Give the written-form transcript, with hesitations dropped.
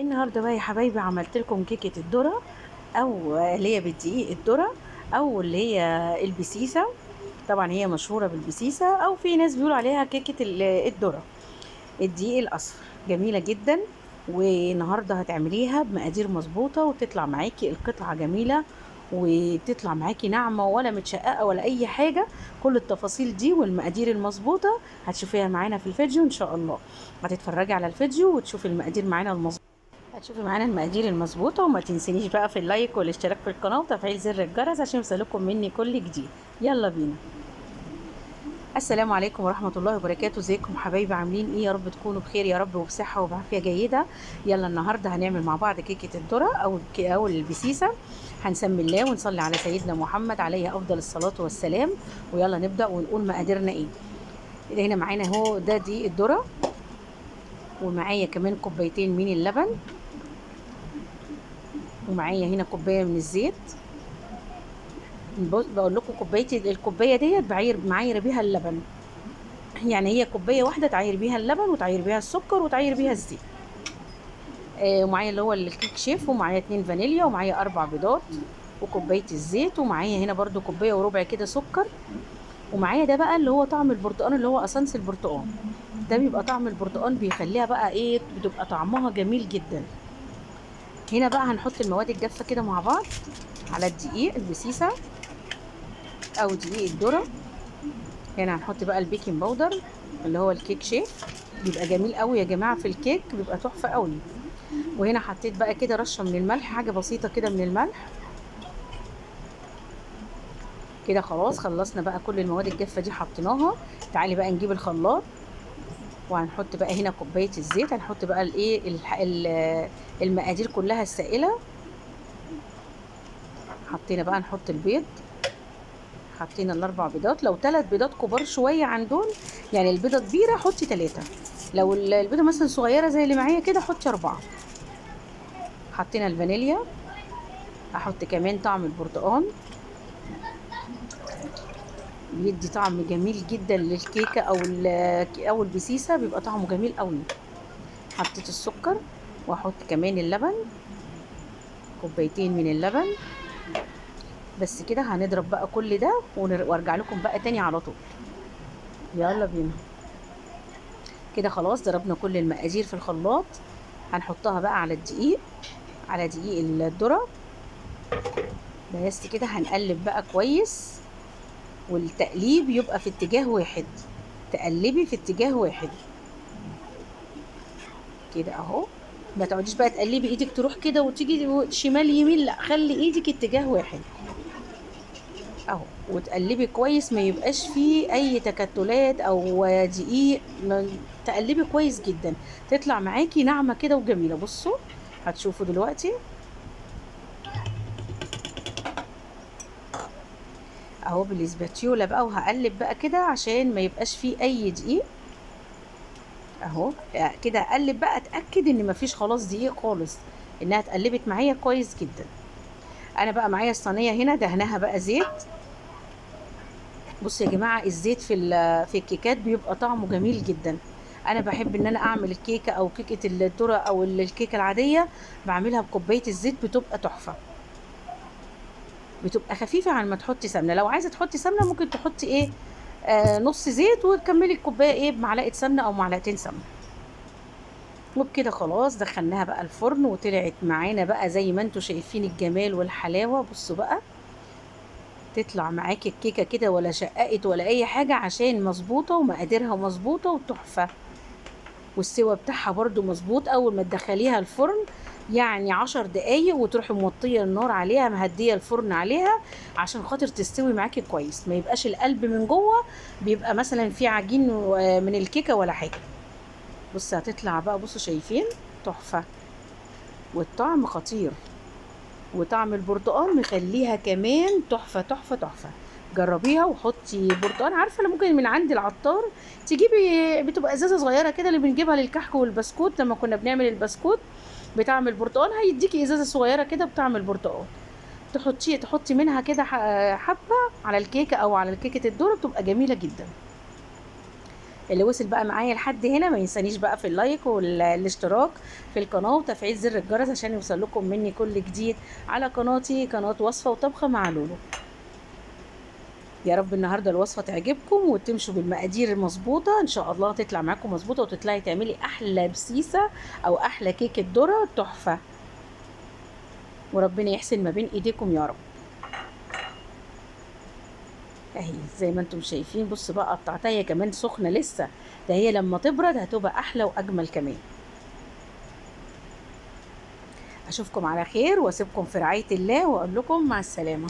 النهارده بقى يا حبايبي عملت لكم كيكه الذره، او اللي هي بالدقيق الذره، او اللي هي البسيسه. طبعا هي مشهوره بالبسيسه، او في ناس بيقولوا عليها كيكه الذره. الدقيق الاصفر جميله جدا، والنهارده هتعمليها بمقادير مظبوطه وتطلع معاكي القطعه جميله، وتطلع معاكي ناعمه ولا متشققه ولا اي حاجه. كل التفاصيل دي والمقادير المظبوطه هتشوفيها معانا في الفيديو ان شاء الله. هتتفرجي على الفيديو وتشوفي المقادير معانا المظبوطه، هتشوفي معانا المقادير المظبوطه. وما تنسينيش بقى في اللايك والاشتراك في القناه وتفعيل زر الجرس عشان يوصلكم مني كل جديد. يلا بينا. السلام عليكم ورحمه الله وبركاته. ازيكم حبايبي؟ عاملين ايه؟ يا رب تكونوا بخير يا رب، وبصحه وبعافيه جيده. يلا النهارده هنعمل مع بعض كيكه الذره او البسيسه. هنسمي الله ونصلي على سيدنا محمد عليه افضل الصلاه والسلام. ويلا نبدا ونقول مقاديرنا ايه. هنا معانا اهو ده دي الذره، ومعايا كمان كوبايتين من اللبن، ومعايا هنا كوبايه من الزيت. بقول لكم الكوبايه ديت معاير بيها اللبن، يعني هي كوبايه واحده تعاير بيها اللبن وتعاير بيها السكر وتعاير بيها الزيت. ومعايا اللي هو الكيك شيف، ومعايا 2 فانيليا، ومعايا 4 بيضات، وكوبايه الزيت، ومعايا هنا برده كوبايه وربع كده سكر. ومعايا ده بقى اللي هو طعم البرتقال، اللي هو اسانس البرتقال. ده بيبقى طعم البرتقال بيخليها بقى ايه، بتبقى طعمها جميل جدا. هنا بقى هنحط المواد الجافه كده مع بعض على الدقيق البسيسه او دقيق الذره. هنا هنحط بقى البيكنج باودر اللي هو الكيك شيف، بيبقى جميل قوي يا جماعه في الكيك، بيبقى تحفه قوي. وهنا حطيت بقى كده رشه من الملح، حاجه بسيطه كده من الملح. كده خلاص خلصنا بقى كل المواد الجافه دي حطيناها. تعالي بقى نجيب الخلاط، وهنحط بقى هنا كوبايه الزيت. هنحط بقى المقادير كلها السائله. حطينا بقى نحط البيض، حطينا الاربع بيضات. لو 3 بيضات كبار شويه عن دول، يعني البيضه كبيره حطي 3، لو البيضه مثلا صغيره زي اللي معايا كده حطي 4. حطينا الفانيليا، هحط كمان طعم البرتقال، بيدي طعم جميل جدا للكيكه او البسيسه، بيبقى طعمه جميل قوي. حطيت السكر، واحط كمان اللبن، كوبايتين من اللبن. بس كده هنضرب بقى كل ده وارجع لكم بقى تاني على طول. يلا بينا. كده خلاص ضربنا كل المقادير في الخلاط. هنحطها بقى على الدقيق، على دقيق الذرة. بس كده هنقلب بقى كويس، والتقليب يبقى في اتجاه واحد. تقلبي في اتجاه واحد كده اهو. ما تقعديش بقى تقلبي ايدك تروح كده وتيجي شمال يمين، لا، خلي ايدك اتجاه واحد اهو. وتقلبي كويس، ما يبقاش فيه اي تكتلات او دقيق. تقلبي كويس جدا، تطلع معاكي ناعمه كده وجميله. بصوا هتشوفوا دلوقتي اهو بالاسباتيولا بقى، وهقلب بقى كده عشان ما يبقاش فيه اي دقيق اهو. كده اقلب بقى، اتاكد ان مفيش خلاص دقيق خالص، انها اتقلبت معايا كويس جدا. انا بقى معايا الصينيه هنا دهنها بقى زيت. بصوا يا جماعه، الزيت في الكيكات بيبقى طعمه جميل جدا. انا بحب ان انا اعمل الكيكه او كيكه الذره او الكيكه العاديه، بعملها بكوبايه الزيت، بتبقى تحفه، بتبقى خفيفه عن ما تحطي سمنه. لو عايزه تحطي سمنه ممكن تحطي ايه، نص زيت، وتكملي الكوبايه ايه بمعلقه سمنه او معلقتين سمنه. وبكده خلاص دخلناها بقى الفرن، وطلعت معانا بقى زي ما انتوا شايفين الجمال والحلاوه. بصوا بقى، تطلع معاكي الكيكه كده ولا شققت ولا اي حاجه، عشان مظبوطه ومقاديرها مظبوطه وتحفه. والسوا بتاعها برده مظبوط. اول ما تدخليها الفرن يعني 10 دقايق، وتروحي موطيه النار عليها، مهديه الفرن عليها عشان خاطر تستوي معاكي كويس، ما يبقاش القلب من جوه بيبقى مثلا في عجين من الكيكه ولا حاجه. بصي هتطلع بقى، بصوا شايفين، تحفه، والطعم خطير، وطعم البرتقال مخليها كمان تحفه تحفه تحفه. جربيها وحطي برتقال. عارفه انا ممكن من عند العطار تجيبي، بتبقى ازازه صغيره كده اللي بنجيبها للكحك والبسكوت، لما كنا بنعمل البسكوت بطعم البرتقال هيديكي ازازه صغيره كده بطعم البرتقال، تحطي منها كده حبه على الكيكه او على كيكه الذره، بتبقى جميله جدا. اللي وصل بقى معايا لحد هنا ما ينسانيش بقى في اللايك والاشتراك في القناه وتفعيل زر الجرس عشان يوصل لكم مني كل جديد على قناتي، قناه وصفه وطبخه مع لولو. يا رب النهارده الوصفه تعجبكم وتمشوا بالمقادير المظبوطه، ان شاء الله تطلع معاكم مظبوطه وتطلعي تعملي احلى بسيسه او احلى كيكه ذره تحفه، وربنا يحسن ما بين ايديكم يا رب. اهي زي ما انتم شايفين، بص بقى قطعتها هي كمان سخنه لسه، ده هي لما تبرد هتبقى احلى واجمل كمان. اشوفكم على خير واسيبكم في رعايه الله واقول لكم مع السلامه.